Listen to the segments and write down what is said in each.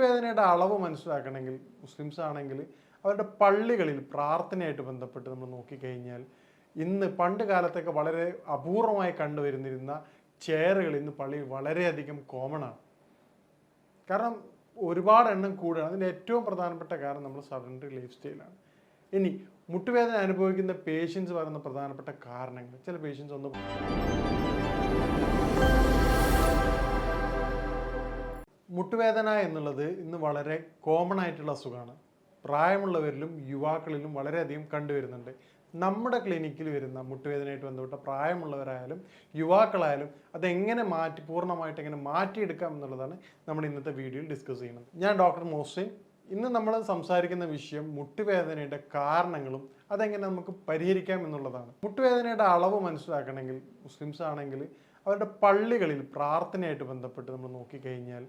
മുട്ടുവേദനയുടെ അളവ് മനസ്സിലാക്കണമെങ്കിൽ മുസ്ലിംസ് ആണെങ്കിൽ അവരുടെ പള്ളികളിൽ പ്രാർത്ഥനയായിട്ട് ബന്ധപ്പെട്ട് നമ്മൾ നോക്കിക്കഴിഞ്ഞാൽ ഇന്ന് പണ്ട് കാലത്തൊക്കെ വളരെ അപൂർവമായി കണ്ടുവരുന്നിരുന്ന ചെയറുകൾ ഇന്ന് പള്ളിയിൽ വളരെയധികം കോമൺ ആണ്. കാരണം ഒരുപാട് എണ്ണം കൂടുകയാണ്. അതിൻ്റെ ഏറ്റവും പ്രധാനപ്പെട്ട കാരണം നമ്മൾ സഡൻറ്ററി ലൈഫ് സ്റ്റൈലാണ്. ഇനി മുട്ടുവേദന അനുഭവിക്കുന്ന പേഷ്യൻസ് പറയുന്ന പ്രധാനപ്പെട്ട കാരണങ്ങൾ ചില പേഷ്യൻസ് ഒന്ന് മുട്ടുവേദന എന്നുള്ളത് ഇന്ന് വളരെ കോമൺ ആയിട്ടുള്ള അസുഖമാണ്. പ്രായമുള്ളവരിലും യുവാക്കളിലും വളരെയധികം കണ്ടുവരുന്നുണ്ട്. നമ്മുടെ ക്ലിനിക്കിൽ വരുന്ന മുട്ടുവേദനയായിട്ട് ബന്ധപ്പെട്ട പ്രായമുള്ളവരായാലും യുവാക്കളായാലും അതെങ്ങനെ പൂർണ്ണമായിട്ട് എങ്ങനെ മാറ്റിയെടുക്കാം എന്നുള്ളതാണ് നമ്മൾ ഇന്നത്തെ വീഡിയോയിൽ ഡിസ്കസ് ചെയ്യുന്നത്. ഞാൻ ഡോക്ടർ മോഹ്സിൻ. ഇന്ന് നമ്മൾ സംസാരിക്കുന്ന വിഷയം മുട്ടുവേദനയുടെ കാരണങ്ങളും അതെങ്ങനെ നമുക്ക് പരിഹരിക്കാം എന്നുള്ളതാണ്. മുട്ടുവേദനയുടെ അളവ് മനസ്സിലാക്കണമെങ്കിൽ മുസ്ലിംസ് ആണെങ്കിൽ അവരുടെ പള്ളികളിൽ പ്രാർത്ഥനയായിട്ട് ബന്ധപ്പെട്ട് നമ്മൾ നോക്കിക്കഴിഞ്ഞാൽ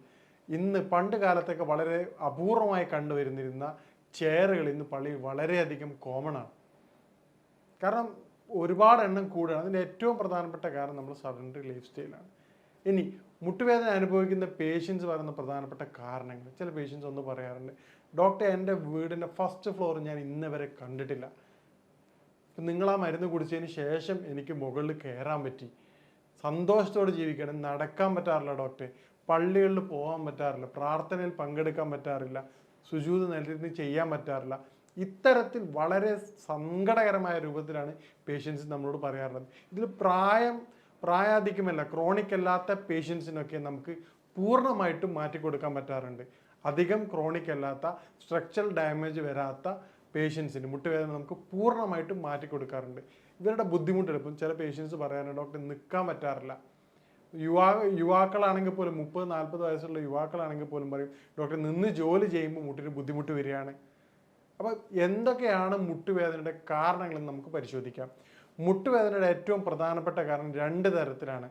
ഇന്ന് പണ്ട് കാലത്തൊക്കെ വളരെ അപൂർവമായി കണ്ടുവരുന്നിരുന്ന ചെയറുകൾ ഇന്ന് പള്ളിയിൽ വളരെയധികം കോമൺ ആണ്. കാരണം ഒരുപാട് എണ്ണം കൂടുകയാണ്. അതിൻ്റെ ഏറ്റവും പ്രധാനപ്പെട്ട കാരണം നമ്മൾ സഡൻറ്ററി ലൈഫ് സ്റ്റൈലാണ്. ഇനി മുട്ടുവേദന അനുഭവിക്കുന്ന പേഷ്യൻസ് പറയുന്ന പ്രധാനപ്പെട്ട കാരണങ്ങൾ ചില പേഷ്യൻസ് ഒന്ന് പറയാറുണ്ട്, ഡോക്ടർ എൻ്റെ വീടിൻ്റെ ഫസ്റ്റ് ഫ്ലോർ ഞാൻ ഇന്ന് വരെ കണ്ടിട്ടില്ല. നിങ്ങൾ ആ മരുന്ന് കുടിച്ചതിന് ശേഷം എനിക്ക് മുകളിൽ കയറാൻ പറ്റി, സന്തോഷത്തോടെ ജീവിക്കണം, നടക്കാൻ പറ്റാറില്ല ഡോക്ടർ, പള്ളികളിൽ പോകാൻ പറ്റാറില്ല, പ്രാർത്ഥനയിൽ പങ്കെടുക്കാൻ പറ്റാറില്ല, സുജൂദ് നിലനിർത്തി ചെയ്യാൻ പറ്റാറില്ല. ഇത്തരത്തിൽ വളരെ സങ്കടകരമായ രൂപത്തിലാണ് പേഷ്യൻസ് നമ്മളോട് പറയാറുള്ളത്. ഇതിൽ പ്രായാധിക്യമല്ല, ക്രോണിക് അല്ലാത്ത പേഷ്യൻസിനൊക്കെ നമുക്ക് പൂർണ്ണമായിട്ടും മാറ്റിക്കൊടുക്കാൻ പറ്റാറുണ്ട്. അധികം ക്രോണിക് അല്ലാത്ത സ്ട്രക്ചറൽ ഡാമേജ് വരാത്ത പേഷ്യൻസിന് മുട്ടുവേദന നമുക്ക് പൂർണ്ണമായിട്ടും മാറ്റിക്കൊടുക്കാറുണ്ട്. ഇവരുടെ ബുദ്ധിമുട്ട് ഇപ്പം ചില പേഷ്യൻസ് പറയാറുണ്ട്, ഡോക്ടർ നിൽക്കാൻ പറ്റാറില്ല. യുവാക്കളാണെങ്കിൽ പോലും 30-40 വയസ്സുള്ള യുവാക്കളാണെങ്കിൽ പോലും പറയും, ഡോക്ടർ നിന്ന് ജോലി ചെയ്യുമ്പോൾ മുട്ടിന് ബുദ്ധിമുട്ട് വരികയാണ്. അപ്പോൾ എന്തൊക്കെയാണ് മുട്ടുവേദനയുടെ കാരണങ്ങളെന്ന് നമുക്ക് പരിശോധിക്കാം. മുട്ടുവേദനയുടെ ഏറ്റവും പ്രധാനപ്പെട്ട കാരണം 2 തരത്തിലാണ്.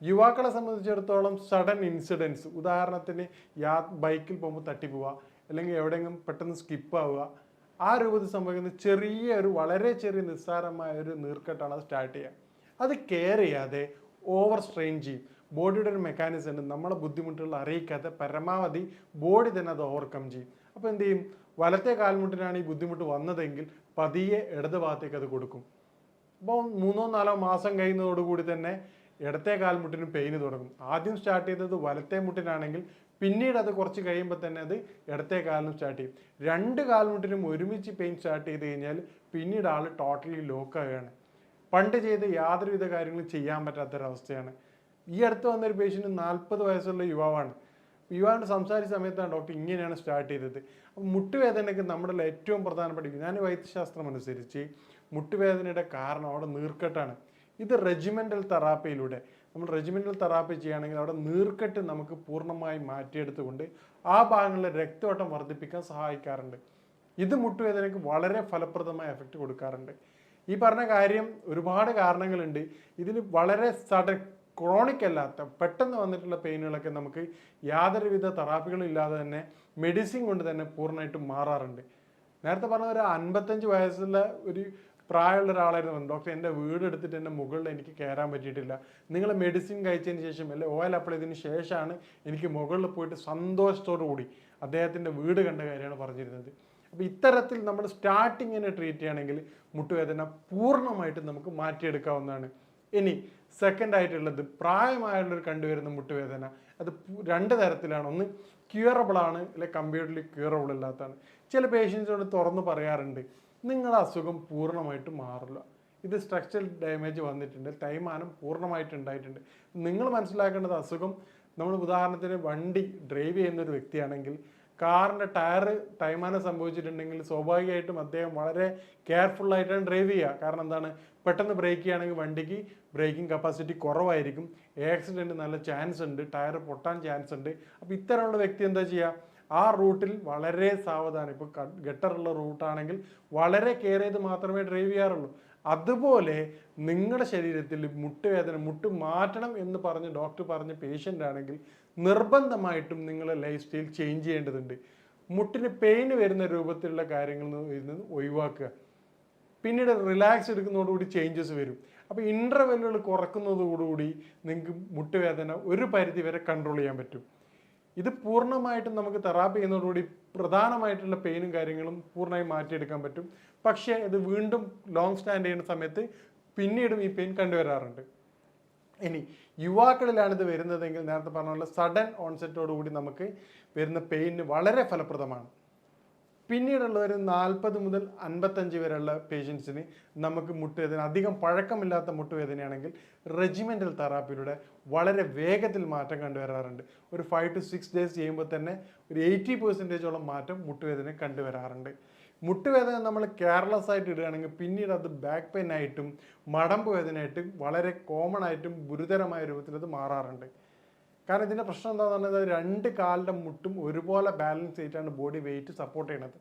യുവാക്കളെ സംബന്ധിച്ചിടത്തോളം സഡൻ ഇൻസിഡൻസ്, ഉദാഹരണത്തിന് ബൈക്കിൽ പോകുമ്പോൾ തട്ടിപ്പോവുക, അല്ലെങ്കിൽ എവിടെയെങ്കിലും പെട്ടെന്ന് സ്കിപ്പ് ആവുക, ആ രൂപത്തിൽ സംഭവിക്കുന്ന വളരെ ചെറിയ നിസ്സാരമായ ഒരു നീർക്കെട്ടാണ് അത് സ്റ്റാർട്ട് ചെയ്യുക. അത് കെയർ ചെയ്യാതെ ഓവർ സ്ട്രെയിൻ ചെയ്യും. ബോഡിയുടെ ഒരു മെക്കാനിസം ഉണ്ട്, നമ്മളെ ബുദ്ധിമുട്ടുകൾ അറിയിക്കാതെ പരമാവധി ബോഡി തന്നെ അത് ഓവർകം ചെയ്യും. അപ്പോൾ എന്ത് ചെയ്യും, വലത്തെ കാൽമുട്ടിനാണ് ഈ ബുദ്ധിമുട്ട് വന്നതെങ്കിൽ പതിയെ ഇടത് ഭാഗത്തേക്ക് അത് കൊടുക്കും. അപ്പോൾ 3-4 മാസം കഴിയുന്നതോടുകൂടി തന്നെ ഇടത്തെ കാൽമുട്ടിന് പെയിന് തുടങ്ങും. ആദ്യം സ്റ്റാർട്ട് ചെയ്തത് വലത്തെ മുട്ടിനാണെങ്കിൽ പിന്നീട് അത് കുറച്ച് കഴിയുമ്പോൾ തന്നെ അത് ഇടത്തെ കാലിനും സ്റ്റാർട്ട് ചെയ്യും. 2 കാൽമുട്ടിനും ഒരുമിച്ച് പെയിൻ സ്റ്റാർട്ട് ചെയ്ത് കഴിഞ്ഞാൽ പിന്നീട് ആൾ ടോട്ടലി ലോക്കാവുകയാണ്. പണ്ട് ചെയ്ത് യാതൊരുവിധ കാര്യങ്ങളും ചെയ്യാൻ പറ്റാത്തൊരവസ്ഥയാണ്. ഈ അടുത്ത് വന്നൊരു പേഷ്യൻറ്റ് 40 വയസ്സുള്ള യുവാവാണ്. യുവാവിൻ്റെ സംസാരിച്ച സമയത്താണ് ഡോക്ടർ ഇങ്ങനെയാണ് സ്റ്റാർട്ട് ചെയ്തത്. അപ്പം മുട്ടുവേദനയ്ക്ക് നമ്മുടെ ഏറ്റവും പ്രധാനപ്പെട്ട യുനാനി വൈദ്യശാസ്ത്രം അനുസരിച്ച് മുട്ടുവേദനയുടെ കാരണം അവിടെ നീർക്കെട്ടാണ്. ഇത് റെജിമെൻ്റൽ തെറാപ്പിയിലൂടെ നമ്മൾ റെജിമെൻ്റൽ തെറാപ്പി ചെയ്യുകയാണെങ്കിൽ അവിടെ നീർക്കെട്ട് നമുക്ക് പൂർണ്ണമായി മാറ്റിയെടുത്തുകൊണ്ട് ആ ഭാഗങ്ങളിലെ രക്തയോട്ടം വർദ്ധിപ്പിക്കാൻ സഹായിക്കാറുണ്ട്. ഇത് മുട്ടുവേദനയ്ക്ക് വളരെ ഫലപ്രദമായ എഫക്റ്റ് കൊടുക്കാറുണ്ട്. ഈ പറഞ്ഞ കാര്യം ഒരുപാട് കാരണങ്ങളുണ്ട്. ഇതിന് വളരെ ക്രോണിക് അല്ലാത്ത പെട്ടെന്ന് വന്നിട്ടുള്ള പെയിനുകളൊക്കെ നമുക്ക് യാതൊരുവിധ തെറാപ്പികളും ഇല്ലാതെ തന്നെ മെഡിസിൻ കൊണ്ട് തന്നെ പൂർണ്ണമായിട്ടും മാറാറുണ്ട്. നേരത്തെ പറഞ്ഞ ഒരു 55 വയസ്സുള്ള ഒരു പ്രായമുള്ള ഒരാളായിരുന്നു, ഡോക്ടർ എൻ്റെ വീട് എടുത്തിട്ട് എൻ്റെ മുകളിൽ എനിക്ക് കയറാൻ പറ്റിയിട്ടില്ല, നിങ്ങൾ മെഡിസിൻ കഴിച്ചതിന് ശേഷം അല്ലെ ഓയിൽ അപ്ലൈ ചെയ്തതിന് ശേഷമാണ് എനിക്ക് മുകളിൽ പോയിട്ട് സന്തോഷത്തോടു കൂടി അദ്ദേഹത്തിൻ്റെ വീട് കണ്ട കാര്യമാണ് പറഞ്ഞിരുന്നത്. അപ്പോൾ ഇത്തരത്തിൽ നമ്മൾ സ്റ്റാർട്ടിങ്ങിനെ ട്രീറ്റ് ചെയ്യുകയാണെങ്കിൽ മുട്ടുവേദന പൂർണ്ണമായിട്ടും നമുക്ക് മാറ്റിയെടുക്കാവുന്നതാണ്. ഇനി സെക്കൻഡ് ആയിട്ടുള്ളത് പ്രായമായുള്ളവർ കണ്ടുവരുന്ന മുട്ടുവേദന. അത് 2 തരത്തിലാണ്. ഒന്ന് ക്യൂറബിൾ ആണ്, അല്ലെങ്കിൽ കമ്പ്യൂട്ടർലി ക്യൂറബിൾ അല്ലാത്തതാണ്. ചില പേഷ്യൻസിനോട് തുറന്ന് പറയാറുണ്ട്, നിങ്ങളുടെ അസുഖം പൂർണ്ണമായിട്ടും മാറില്ല, ഇത് സ്ട്രക്ചറൽ ഡാമേജ് വന്നിട്ടുണ്ട്, തേയ്മാനം പൂർണ്ണമായിട്ട് ഉണ്ടായിട്ടുണ്ട്. നിങ്ങൾ മനസ്സിലാക്കേണ്ടത് അസുഖം, നമ്മൾ ഉദാഹരണത്തിന് വണ്ടി ഡ്രൈവ് ചെയ്യുന്ന ഒരു വ്യക്തിയാണെങ്കിൽ കാറിൻ്റെ ടയർ തേയ്മാനം സംഭവിച്ചിട്ടുണ്ടെങ്കിൽ സ്വാഭാവികമായിട്ടും അദ്ദേഹം വളരെ കെയർഫുള്ളായിട്ടാണ് ഡ്രൈവ് ചെയ്യുക. കാരണം എന്താണ്, പെട്ടെന്ന് ബ്രേക്ക് ചെയ്യുകയാണെങ്കിൽ വണ്ടിക്ക് ബ്രേക്കിംഗ് കപ്പാസിറ്റി കുറവായിരിക്കും, ആക്സിഡൻറ്റ് നല്ല ചാൻസ് ഉണ്ട്, ടയർ പൊട്ടാൻ ചാൻസ് ഉണ്ട്. അപ്പോൾ ഇത്തരമുള്ള വ്യക്തി എന്താ ചെയ്യുക, ആ റൂട്ടിൽ വളരെ സാവധാനം, ഇപ്പോൾ ഗട്ടറുള്ള റൂട്ടാണെങ്കിൽ വളരെ കെയർ ചെയ്ത് മാത്രമേ ഡ്രൈവ് ചെയ്യാറുള്ളൂ. അതുപോലെ നിങ്ങളുടെ ശരീരത്തിൽ മുട്ടുവേദന, മുട്ട് മാറ്റണം എന്ന് പറഞ്ഞ് ഡോക്ടർ പറഞ്ഞ പേഷ്യൻ്റ് ആണെങ്കിൽ നിർബന്ധമായിട്ടും നിങ്ങളുടെ ലൈഫ് സ്റ്റൈൽ ചേഞ്ച് ചെയ്യേണ്ടതുണ്ട്. മുട്ടിന് പെയിന് വരുന്ന രൂപത്തിലുള്ള കാര്യങ്ങൾ ഒഴിവാക്കുക. പിന്നീട് റിലാക്സ് എടുക്കുന്നതോടുകൂടി ചേഞ്ചസ് വരും. അപ്പോൾ ഇൻ്റർവെല്ലുകൾ കുറക്കുന്നതോടുകൂടി നിങ്ങൾക്ക് മുട്ടുവേദന ഒരു പരിധി വരെ കൺട്രോൾ ചെയ്യാൻ പറ്റും. ഇത് പൂർണ്ണമായിട്ടും നമുക്ക് തെറാപ്പി ചെയ്യുന്നതോടുകൂടി പ്രധാനമായിട്ടുള്ള പെയിനും കാര്യങ്ങളും പൂർണ്ണമായും മാറ്റിയെടുക്കാൻ പറ്റും. പക്ഷേ ഇത് വീണ്ടും ലോങ് സ്റ്റാൻഡ് ചെയ്യുന്ന സമയത്ത് പിന്നീടും ഈ പെയിൻ കണ്ടുവരാറുണ്ട്. ഇനി യുവാക്കളിലാണ് ഇത് വരുന്നതെങ്കിൽ നേരത്തെ പറഞ്ഞ പോലെ സഡൻ ഓൺസെറ്റോടുകൂടി നമുക്ക് വരുന്ന പെയിന് വളരെ ഫലപ്രദമാണ്. പിന്നീടുള്ളവർ 40 മുതൽ 55 വരെയുള്ള പേഷ്യൻസിന് നമുക്ക് മുട്ടുവേദന, അധികം പഴക്കമില്ലാത്ത മുട്ടുവേദനയാണെങ്കിൽ റെജിമെൻ്റൽ തെറാപ്പിയിലൂടെ വളരെ വേഗത്തിൽ മാറ്റം കണ്ടുവരാറുണ്ട്. ഒരു 5 to 6 ഡേയ്സ് ചെയ്യുമ്പോൾ തന്നെ ഒരു 80% മാറ്റം മുട്ടുവേദന കണ്ടുവരാറുണ്ട്. മുട്ടുവേദന നമ്മൾ കെയർലെസ് ആയിട്ട് ഇടുകയാണെങ്കിൽ പിന്നീട് അത് ബാക്ക് പെയിൻ ആയിട്ടും മടമ്പ് വേദനയായിട്ടും വളരെ കോമൺ ആയിട്ടും ഗുരുതരമായ രൂപത്തിൽ അത് മാറാറുണ്ട്. കാരണം ഇതിൻ്റെ പ്രശ്നം എന്താണെന്ന് പറഞ്ഞാൽ 2 കാലിൻ്റെ മുട്ടും ഒരുപോലെ ബാലൻസ് ചെയ്തിട്ടാണ് ബോഡി വെയിറ്റ് സപ്പോർട്ട് ചെയ്യണത്.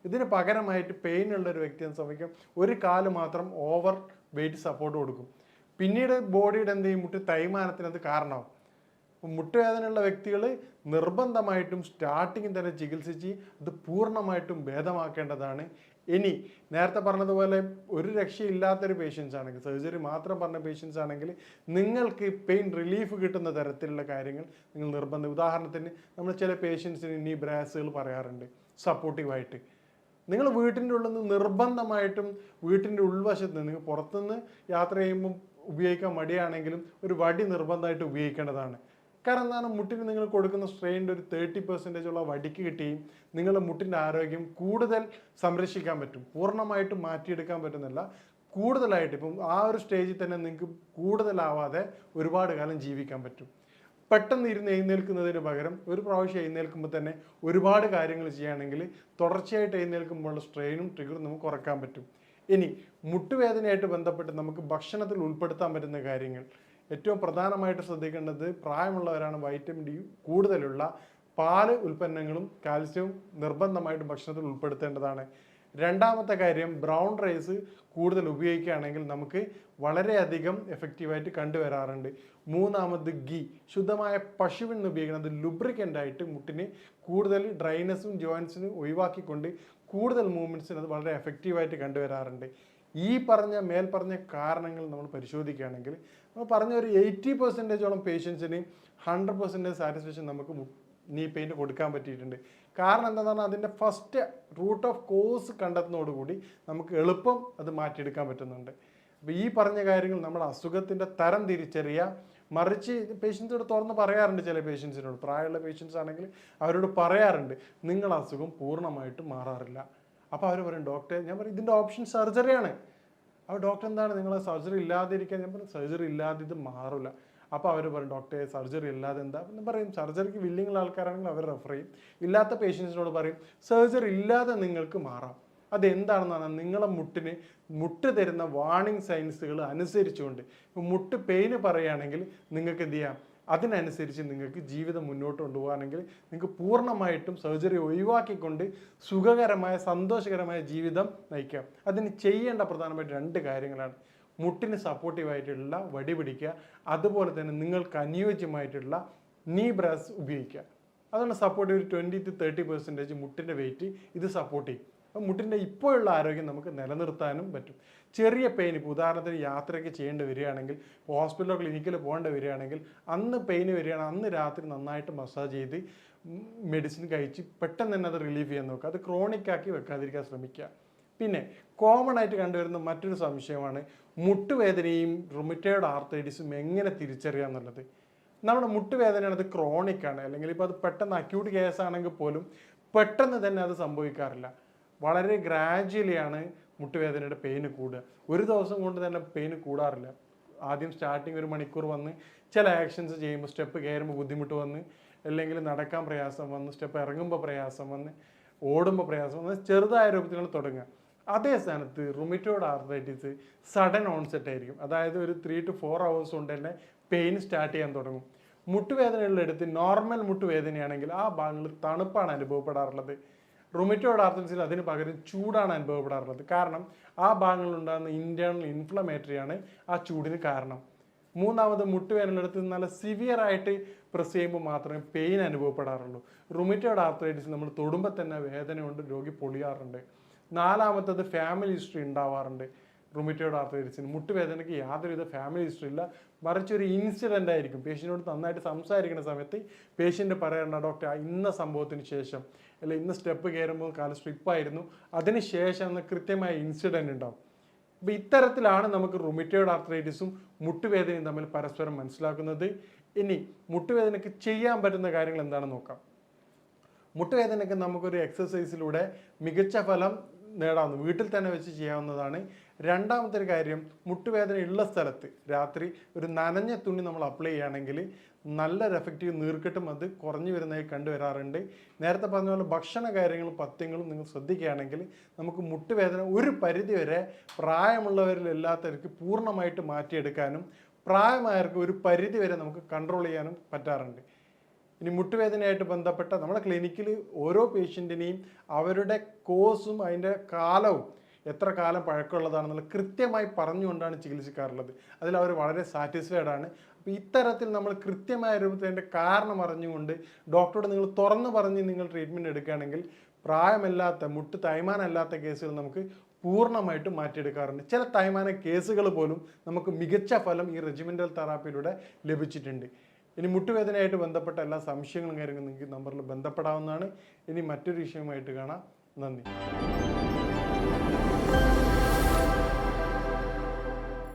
ഇതിന് പകരമായിട്ട് പെയിൻ ഉള്ള ഒരു വ്യക്തി എന്ന് സംഭവിക്കും, ഒരു കാല് മാത്രം ഓവർ വെയിറ്റ് സപ്പോർട്ട് കൊടുക്കും. പിന്നീട് ബോഡിയുടെ എന്ത് ചെയ്യും, മുട്ട് തേയ്മാനത്തിന് അത് കാരണമാവും. മുട്ടുവേദനയുള്ള വ്യക്തികൾ നിർബന്ധമായിട്ടും സ്റ്റാർട്ടിങ്ങിൽ തന്നെ ചികിത്സിച്ച് അത് പൂർണ്ണമായിട്ടും ഭേദമാക്കേണ്ടതാണ്. ഇനി നേരത്തെ പറഞ്ഞതുപോലെ ഒരു രക്ഷയില്ലാത്തൊരു പേഷ്യൻസ് ആണെങ്കിൽ, സർജറി മാത്രം പറഞ്ഞ പേഷ്യൻസ് ആണെങ്കിൽ നിങ്ങൾക്ക് പെയിൻ റിലീഫ് കിട്ടുന്ന തരത്തിലുള്ള കാര്യങ്ങൾ നിങ്ങൾ നിർബന്ധം. ഉദാഹരണത്തിന് നമ്മൾ ചില പേഷ്യൻസിന് ഇനി ബ്രാസുകൾ പറയാറുണ്ട് സപ്പോർട്ടീവായിട്ട്. നിങ്ങൾ വീട്ടിൻ്റെ ഉള്ളിൽ നിന്ന് നിർബന്ധമായിട്ടും വീട്ടിൻ്റെ ഉൾവശത്ത് നിന്ന്, നിങ്ങൾ പുറത്തുനിന്ന് യാത്ര ചെയ്യുമ്പം ഉപയോഗിക്കാൻ മടിയാണെങ്കിലും ഒരു വടി നിർബന്ധമായിട്ട് ഉപയോഗിക്കേണ്ടതാണ്. കാരണം എന്താണ്, മുട്ടിന് നിങ്ങൾ കൊടുക്കുന്ന സ്ട്രെയിൻ്റെ ഒരു 30% വടിക്ക് കിട്ടുകയും നിങ്ങളുടെ മുട്ടിൻ്റെ ആരോഗ്യം കൂടുതൽ സംരക്ഷിക്കാൻ പറ്റും. പൂർണ്ണമായിട്ടും മാറ്റിയെടുക്കാൻ പറ്റുന്നില്ല, കൂടുതലായിട്ട് ഇപ്പം ആ ഒരു സ്റ്റേജിൽ തന്നെ നിങ്ങൾക്ക് കൂടുതലാവാതെ ഒരുപാട് കാലം ജീവിക്കാൻ പറ്റും. പെട്ടെന്ന് എഴുന്നേൽക്കുന്നതിന് പകരം ഒരു പ്രാവശ്യം എഴുന്നേൽക്കുമ്പോൾ തന്നെ ഒരുപാട് കാര്യങ്ങൾ ചെയ്യുകയാണെങ്കിൽ തുടർച്ചയായിട്ട് എഴുന്നേൽക്കുമ്പോഴുള്ള സ്ട്രെയിനും ട്രിഗറും നമുക്ക് കുറയ്ക്കാൻ പറ്റും. ഇനി മുട്ടുവേദനയായിട്ട് ബന്ധപ്പെട്ട് നമുക്ക് ഭക്ഷണത്തിൽ ഉൾപ്പെടുത്താൻ പറ്റുന്ന കാര്യങ്ങൾ ഏറ്റവും പ്രധാനമായിട്ട് ശ്രദ്ധിക്കേണ്ടത്, പ്രായമുള്ളവരാണ് വൈറ്റമിൻ ഡി കൂടുതലുള്ള പാല് ഉൽപ്പന്നങ്ങളും കാൽസ്യവും നിർബന്ധമായിട്ട് ഭക്ഷണത്തിൽ ഉൾപ്പെടുത്തേണ്ടതാണ്. രണ്ടാമത്തെ കാര്യം, ബ്രൗൺ റൈസ് കൂടുതൽ ഉപയോഗിക്കുകയാണെങ്കിൽ നമുക്ക് വളരെയധികം എഫക്റ്റീവായിട്ട് കണ്ടുവരാറുണ്ട്. മൂന്നാമത് ഗീ, ശുദ്ധമായ പശുവിൽ നിന്ന് ഉപയോഗിക്കുന്നത് ലുബ്രിക്കൻ്റ് ആയിട്ട് മുട്ടിന് കൂടുതൽ ഡ്രൈനസും ജോയിൻസിനും ഒഴിവാക്കിക്കൊണ്ട് കൂടുതൽ മൂവ്മെൻറ്റ്സിന് അത് വളരെ എഫക്റ്റീവായിട്ട് കണ്ടുവരാറുണ്ട്. ഈ മേൽപ്പറഞ്ഞ കാരണങ്ങൾ നമ്മൾ പരിശോധിക്കുകയാണെങ്കിൽ നമ്മൾ പറഞ്ഞ ഒരു 80% പേഷ്യൻസിന് 100% സാറ്റിസ്ഫാക്ഷൻ നമുക്ക് നീ പെയിൻറ്റ് കൊടുക്കാൻ പറ്റിയിട്ടുണ്ട്. കാരണം എന്താണെന്ന് പറഞ്ഞാൽ അതിൻ്റെ ഫസ്റ്റ് റൂട്ട് ഓഫ് കോസ് കണ്ടെത്തുന്നതോടുകൂടി നമുക്ക് എളുപ്പം അത് മാറ്റിയെടുക്കാൻ പറ്റുന്നുണ്ട്. അപ്പോൾ ഈ പറഞ്ഞ കാര്യങ്ങൾ നമ്മുടെ അസുഖത്തിൻ്റെ തരം തിരിച്ചറിയുക. മറിച്ച് പേഷ്യൻസിനോട് തുറന്ന് പറയാറുണ്ട്, ചില പേഷ്യൻസിനോട്, പ്രായമുള്ള പേഷ്യൻസ് ആണെങ്കിൽ അവരോട് പറയാറുണ്ട് നിങ്ങളുടെ അസുഖം പൂർണ്ണമായിട്ടും മാറാറില്ല. അപ്പോൾ അവർ പറയും ഡോക്ടറെ, ഞാൻ പറയും ഇതിൻ്റെ ഓപ്ഷൻ സർജറിയാണ്. അപ്പോൾ ഡോക്ടർ എന്താണ് നിങ്ങൾ സർജറി ഇല്ലാതെ ഇരിക്കാൻ? ഞാൻ പറയും സർജറി ഇല്ലാതെ ഇത് മാറില്ല. അപ്പോൾ അവർ പറയും ഡോക്ടറെ സർജറി ഇല്ലാതെ എന്താ? എന്ന് പറയും സർജറിക്ക് വില്ലിങ്ങുള്ള ആൾക്കാരാണെങ്കിൽ അവർ റെഫർ ചെയ്യും. ഇല്ലാത്ത പേഷ്യൻസിനോട് പറയും സർജറി ഇല്ലാതെ നിങ്ങൾക്ക് മാറാം. അതെന്താണെന്ന് പറഞ്ഞാൽ നിങ്ങളെ മുട്ട് തരുന്ന വാർണിംഗ് സൈൻസുകൾ അനുസരിച്ചുകൊണ്ട്, ഇപ്പോൾ മുട്ട് പെയിന് പറയുകയാണെങ്കിൽ നിങ്ങൾക്ക് എന്ത് ചെയ്യാം, അതിനനുസരിച്ച് നിങ്ങൾക്ക് ജീവിതം മുന്നോട്ട് കൊണ്ടുപോകുകയാണെങ്കിൽ നിങ്ങൾക്ക് പൂർണ്ണമായിട്ടും സർജറി ഒഴിവാക്കിക്കൊണ്ട് സുഖകരമായ സന്തോഷകരമായ ജീവിതം നയിക്കാം. അതിന് ചെയ്യേണ്ട പ്രധാനമായിട്ട് 2 കാര്യങ്ങളാണ്. മുട്ടിന് സപ്പോർട്ടീവായിട്ടുള്ള വടി പിടിക്കുക, അതുപോലെ തന്നെ നിങ്ങൾക്ക് അനുയോജ്യമായിട്ടുള്ള നീ ബ്രാസ് ഉപയോഗിക്കുക. അതുകൊണ്ട് സപ്പോർട്ടീവ് ഒരു 20 to 30% മുട്ടിൻ്റെ വെയിറ്റ് ഇത് സപ്പോർട്ട് ചെയ്യും. അപ്പം മുട്ടിൻ്റെ ഇപ്പോഴുള്ള ആരോഗ്യം നമുക്ക് നിലനിർത്താനും പറ്റും. ചെറിയ പെയിൻ, ഇപ്പോൾ ഉദാഹരണത്തിന് യാത്രയ്ക്ക് ചെയ്യേണ്ടി വരികയാണെങ്കിൽ, ഹോസ്പിറ്റലോ ക്ലിനിക്കിൽ പോകേണ്ടി വരികയാണെങ്കിൽ, അന്ന് പെയിൻ വരികയാണെങ്കിൽ അന്ന് രാത്രി നന്നായിട്ട് മസാജ് ചെയ്ത് മെഡിസിൻ കഴിച്ച് പെട്ടെന്ന് തന്നെ അത് റിലീഫ് ചെയ്യാൻ നോക്കുക. അത് ക്രോണിക്കാക്കി വെക്കാതിരിക്കാൻ ശ്രമിക്കുക. പിന്നെ കോമൺ ആയിട്ട് കണ്ടുവരുന്ന മറ്റൊരു സംശയമാണ് മുട്ടുവേദനയും റുമറ്റോയ്ഡ് ആർത്രൈറ്റിസും എങ്ങനെ തിരിച്ചറിയുക എന്നുള്ളത്. നമ്മുടെ മുട്ടുവേദനയാണ്, അത് ക്രോണിക്കാണ്, അല്ലെങ്കിൽ ഇപ്പോൾ അത് പെട്ടെന്ന് അക്യൂട്ട് കേസാണെങ്കിൽ പോലും പെട്ടെന്ന് തന്നെ അത് സംഭവിക്കാറില്ല. വളരെ ഗ്രാജ്വലിയാണ് മുട്ടുവേദനയുടെ പെയിന് കൂടുക. ഒരു ദിവസം കൊണ്ട് തന്നെ പെയിന് കൂടാറില്ല. ആദ്യം സ്റ്റാർട്ടിങ് 1 മണിക്കൂർ വന്ന് ചില ആക്ഷൻസ് ചെയ്യുമ്പോൾ, സ്റ്റെപ്പ് കയറുമ്പോൾ ബുദ്ധിമുട്ട് വന്ന്, അല്ലെങ്കിൽ നടക്കാൻ പ്രയാസം വന്ന്, സ്റ്റെപ്പ് ഇറങ്ങുമ്പോൾ പ്രയാസം വന്ന്, ഓടുമ്പോൾ പ്രയാസം വന്ന്, ചെറുതായ രൂപത്തിലാണ് തുടങ്ങുക. അതേ സ്ഥാനത്ത് റുമറ്റോയ്ഡ് ആർത്രൈറ്റിസ് സഡൻ ഓൺസെറ്റ് ആയിരിക്കും. അതായത് ഒരു 3 to 4 hours കൊണ്ട് തന്നെ പെയിൻ സ്റ്റാർട്ട് ചെയ്യാൻ തുടങ്ങും. മുട്ടുവേദനകളിലെടുത്ത് നോർമൽ മുട്ടുവേദനയാണെങ്കിൽ ആ ഭാഗങ്ങളിൽ തണുപ്പാണ് അനുഭവപ്പെടാറുള്ളത്. റുമറ്റോയ്ഡ് ആർത്രൈറ്റിസിൽ അതിന് പകരം ചൂടാണ് അനുഭവപ്പെടാറുള്ളത്. കാരണം ആ ഭാഗങ്ങളിൽ ഉണ്ടാകുന്ന ഇന്റേണൽ ഇൻഫ്ലമേറ്ററിയാണ് ആ ചൂടിന് കാരണം. മൂന്നാമത് മുട്ടുവേദനയെടുത്ത് നല്ല സിവിയർ ആയിട്ട് പ്രസ് ചെയ്യുമ്പോൾ മാത്രമേ പെയിൻ അനുഭവപ്പെടാറുള്ളൂ. റുമറ്റോയ്ഡ് ആർത്രൈറ്റിസ് നമ്മൾ തൊടുമ്പോൾ തന്നെ വേദന കൊണ്ട് രോഗി പൊളിയാറുണ്ട്. നാലാമത്തത് ഫാമിലി ഹിസ്റ്ററി ഉണ്ടാവാറുണ്ട്. റുമറ്റോയ്ഡ് ആർത്രൈറ്റിസിന്. മുട്ടുവേദനയ്ക്ക് യാതൊരുവിധ ഫാമിലി ഹിസ്റ്ററി ഇല്ല, മറിച്ച് ഒരു ഇൻസിഡൻ്റ് ആയിരിക്കും. പേഷ്യൻറ്റിനോട് നന്നായിട്ട് സംസാരിക്കുന്ന സമയത്ത് പേഷ്യൻ്റ് പറയണ്ട, ഡോക്ടർ ഇന്ന സംഭവത്തിന് ശേഷം അല്ലെ ഇന്ന സ്റ്റെപ്പ് കയറുമ്പോൾ കാലം സ്ട്രിപ്പായിരുന്നു, അതിന് ശേഷം എന്ന കൃത്യമായ ഇൻസിഡൻറ്റ് ഉണ്ടാവും. അപ്പോൾ ഇത്തരത്തിലാണ് നമുക്ക് റുമറ്റോയ്ഡ് ആർത്രൈറ്റിസും മുട്ടുവേദനയും തമ്മിൽ പരസ്പരം മനസ്സിലാക്കുന്നത്. ഇനി മുട്ടുവേദനയ്ക്ക് ചെയ്യാൻ പറ്റുന്ന കാര്യങ്ങൾ എന്താണെന്ന് നോക്കാം. മുട്ടുവേദനയ്ക്ക് നമുക്കൊരു എക്സസൈസിലൂടെ മികച്ച ഫലം നേടാവുന്ന, വീട്ടിൽ തന്നെ വെച്ച് ചെയ്യാവുന്നതാണ്. രണ്ടാമത്തെ ഒരു കാര്യം, മുട്ടുവേദന ഉള്ള സ്ഥലത്ത് രാത്രി ഒരു നനഞ്ഞ തുണി നമ്മൾ അപ്ലൈ ചെയ്യുകയാണെങ്കിൽ നല്ലൊരു എഫക്റ്റീവ് നീർക്കെട്ടും അത് കുറഞ്ഞു വരുന്നതായി കണ്ടുവരാറുണ്ട്. നേരത്തെ പറഞ്ഞ പോലെ ഭക്ഷണ കാര്യങ്ങളും പഥ്യങ്ങളും നിങ്ങൾ ശ്രദ്ധിക്കുകയാണെങ്കിൽ നമുക്ക് മുട്ടുവേദന ഒരു പരിധിവരെ പ്രായമുള്ളവരിലെല്ലാത്തവർക്ക് പൂർണ്ണമായിട്ട് മാറ്റിയെടുക്കാനും പ്രായമായവർക്ക് ഒരു പരിധിവരെ നമുക്ക് കൺട്രോൾ ചെയ്യാനും പറ്റാറുണ്ട്. ഇനി മുട്ടുവേദനയായിട്ട് ബന്ധപ്പെട്ട നമ്മുടെ ക്ലിനിക്കിൽ ഓരോ പേഷ്യൻറ്റിനെയും അവരുടെ കോഴ്സും അതിൻ്റെ കാലവും എത്ര കാലം പഴക്കമുള്ളതാണെന്നുള്ള കൃത്യമായി പറഞ്ഞുകൊണ്ടാണ് ചികിത്സിക്കാറുള്ളത്. അതിൽ അവർ വളരെ സാറ്റിസ്ഫൈഡ് ആണ്. അപ്പോൾ ഇത്തരത്തിൽ നമ്മൾ കൃത്യമായ രൂപത്തിൽ അതിൻ്റെ കാരണം അറിഞ്ഞുകൊണ്ട് ഡോക്ടറോട് നിങ്ങൾ തുറന്ന് പറഞ്ഞ് നിങ്ങൾ ട്രീറ്റ്മെൻറ്റ് എടുക്കുകയാണെങ്കിൽ പ്രായമല്ലാത്ത മുട്ട് തൈമാനമല്ലാത്ത കേസുകൾ നമുക്ക് പൂർണ്ണമായിട്ടും മാറ്റിയെടുക്കാറുണ്ട്. ചില തൈമാന കേസുകൾ പോലും നമുക്ക് മികച്ച ഫലം ഈ റെജിമെൻ്റൽ തെറാപ്പിയിലൂടെ ലഭിച്ചിട്ടുണ്ട്. ഇനി മുട്ടുവേദനയായിട്ട് ബന്ധപ്പെട്ട എല്ലാ സംശയങ്ങളും കാര്യങ്ങളും നിങ്ങൾക്ക് നമ്പറിൽ ബന്ധപ്പെടാവുന്നതാണ്. ഇനി മറ്റൊരു വിഷയമായിട്ട് കാണാം. നന്ദി.